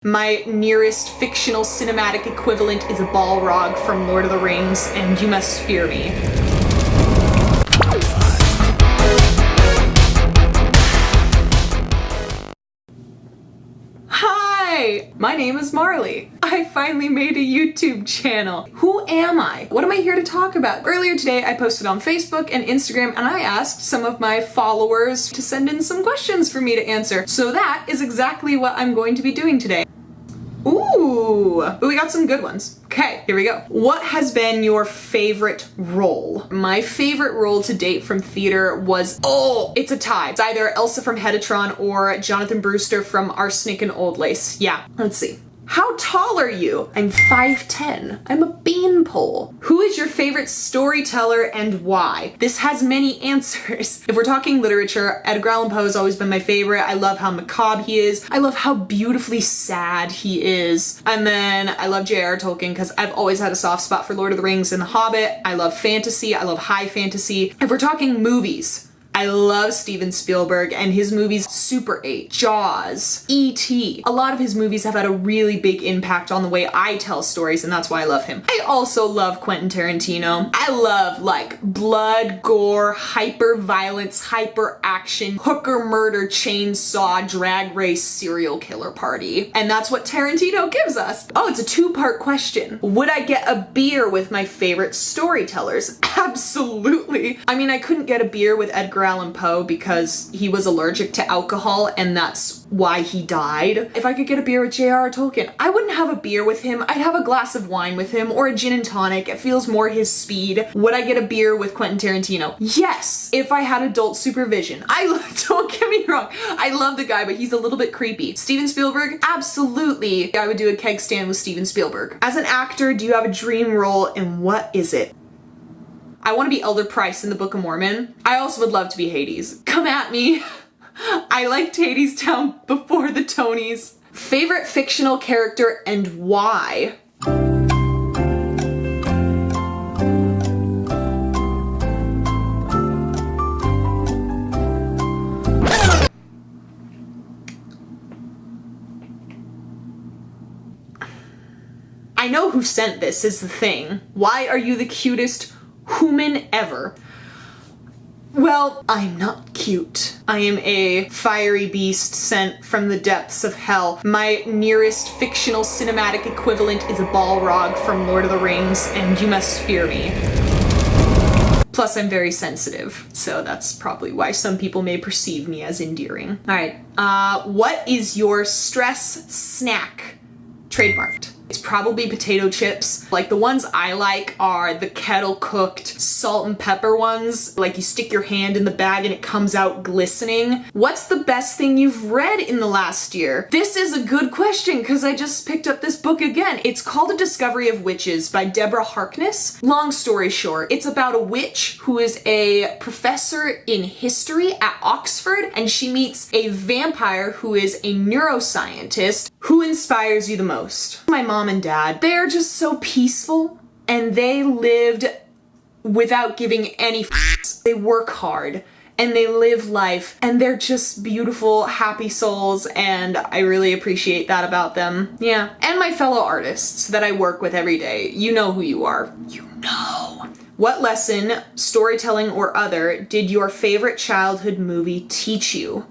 My nearest fictional cinematic equivalent is a Balrog from Lord of the Rings, and you must fear me. Hi! My name is Marley. I finally made a YouTube channel. Who am I? What am I here to talk about? Earlier today, I posted on Facebook and Instagram, and I asked some of my followers to send in some questions for me to answer. So that is exactly what I'm going to be doing today. Ooh, we got some good ones. Okay, here we go. What has been your favorite role? My favorite role to date from theater was, it's a tie. It's either Elsa from Heditron or Jonathan Brewster from Arsenic and Old Lace. Yeah, let's see. How tall are you? I'm 5'10". I'm a beanpole. Who is your favorite storyteller and why? This has many answers. If we're talking literature, Edgar Allan Poe has always been my favorite. I love how macabre he is. I love how beautifully sad he is. And then I love J.R.R. Tolkien because I've always had a soft spot for Lord of the Rings and The Hobbit. I love fantasy. I love high fantasy. If we're talking movies, I love Steven Spielberg and his movies Super 8, Jaws, E.T. A lot of his movies have had a really big impact on the way I tell stories, and that's why I love him. I also love Quentin Tarantino. I love like blood, gore, hyper violence, hyper action, hooker murder, chainsaw, drag race, serial killer party. And that's what Tarantino gives us. Oh, it's a two-part question. Would I get a beer with my favorite storytellers? Absolutely. I mean, I couldn't get a beer with Edgar Allan Poe because he was allergic to alcohol and that's why he died. If I could get a beer with J.R.R. Tolkien, I wouldn't have a beer with him. I'd have a glass of wine with him or a gin and tonic. It feels more his speed. Would I get a beer with Quentin Tarantino? Yes, if I had adult supervision. Don't get me wrong, I love the guy, but he's a little bit creepy. Steven Spielberg? Absolutely. I would do a keg stand with Steven Spielberg. As an actor, do you have a dream role and what is it? I want to be Elder Price in the Book of Mormon. I also would love to be Hades. Come at me. I liked Hadestown before the Tonys. Favorite fictional character and why? I know who sent this is the thing. Why are you the cutest human ever? Well, I'm not cute. I am a fiery beast sent from the depths of hell. My nearest fictional cinematic equivalent is a Balrog from Lord of the Rings, and you must fear me. Plus, I'm very sensitive, so that's probably why some people may perceive me as endearing. All right, what is your stress snack? Trademarked. It's probably potato chips. Like the ones I like are the kettle cooked salt and pepper ones. Like you stick your hand in the bag and it comes out glistening. What's the best thing you've read in the last year? This is a good question because I just picked up this book again. It's called A Discovery of Witches by Deborah Harkness. Long story short, it's about a witch who is a professor in history at Oxford and she meets a vampire who is a neuroscientist. Who inspires you the most? My mom and dad. They're just so peaceful and they lived without giving any f***s. They work hard and they live life and they're just beautiful, happy souls and I really appreciate that about them. Yeah. And my fellow artists that I work with every day. You know who you are. You know. What lesson, storytelling or other, did your favorite childhood movie teach you?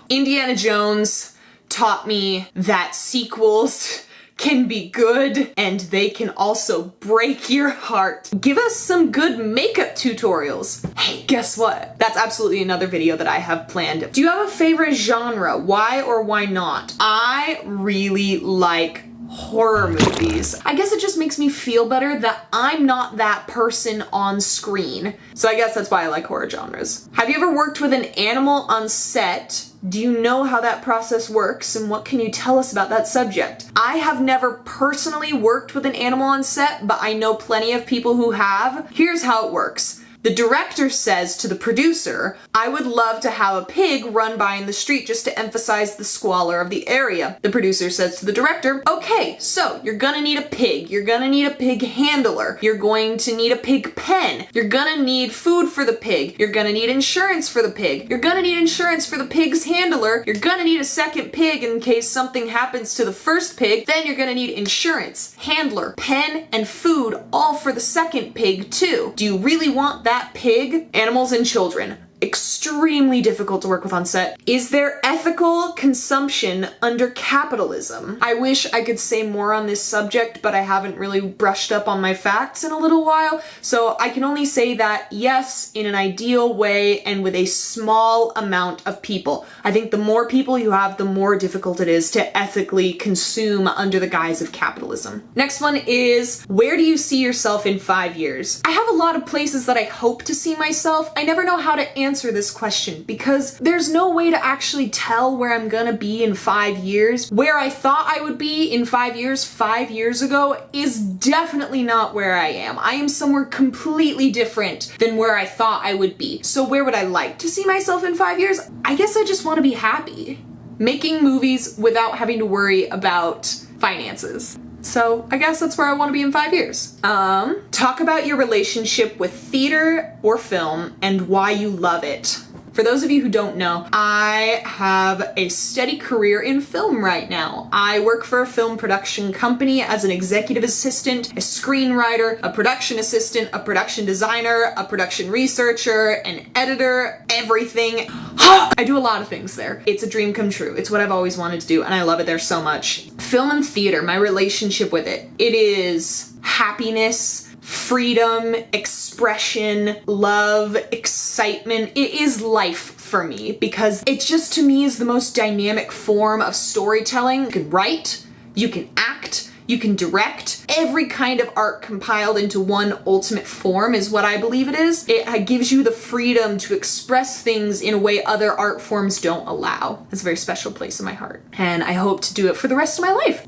Indiana Jones taught me that sequels can be good and they can also break your heart. Give us some good makeup tutorials. Hey, guess what? That's absolutely another video that I have planned. Do you have a favorite genre? Why or why not? I really like horror movies. I guess it just makes me feel better that I'm not that person on screen. So I guess that's why I like horror genres. Have you ever worked with an animal on set? Do you know how that process works and what can you tell us about that subject? I have never personally worked with an animal on set, but I know plenty of people who have. Here's how it works. The director says to the producer, I would love to have a pig run by in the street just to emphasize the squalor of the area. The producer says to the director, okay, so you're gonna need a pig. You're gonna need a pig handler. You're going to need a pig pen. You're gonna need food for the pig. You're gonna need insurance for the pig. You're gonna need insurance for the pig's handler. You're gonna need a second pig in case something happens to the first pig. Then you're gonna need insurance, handler, pen, and food, all for the second pig too. Do you really want that pig? Animals and children. Extremely difficult to work with on set. Is there ethical consumption under capitalism? I wish I could say more on this subject, but I haven't really brushed up on my facts in a little while, so I can only say that yes, in an ideal way and with a small amount of people. I think the more people you have, the more difficult it is to ethically consume under the guise of capitalism. Next one is, where do you see yourself in 5 years? I have a lot of places that I hope to see myself. I never know how to answer this question because there's no way to actually tell where I'm gonna be in 5 years. Where I thought I would be in 5 years, 5 years ago, is definitely not where I am. I am somewhere completely different than where I thought I would be. So where would I like to see myself in 5 years? I guess I just want to be happy. Making movies without having to worry about finances. So I guess that's where I want to be in 5 years. Talk about your relationship with theater or film and why you love it. For those of you who don't know, I have a steady career in film right now. I work for a film production company as an executive assistant, a screenwriter, a production assistant, a production designer, a production researcher, an editor, everything. I do a lot of things there. It's a dream come true. It's what I've always wanted to do, and I love it there so much. Film and theater, my relationship with it. It is happiness, freedom, expression, love, excitement. It is life for me because it just to me is the most dynamic form of storytelling. You can write, you can act, you can direct. Every kind of art compiled into one ultimate form is what I believe it is. It gives you the freedom to express things in a way other art forms don't allow. It's a very special place in my heart, and I hope to do it for the rest of my life.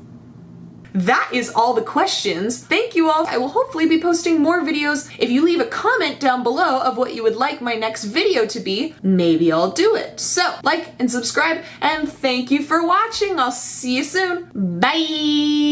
That is all the questions. Thank you all. I will hopefully be posting more videos. If you leave a comment down below of what you would like my next video to be, maybe I'll do it. So, like and subscribe, and thank you for watching. I'll see you soon. Bye!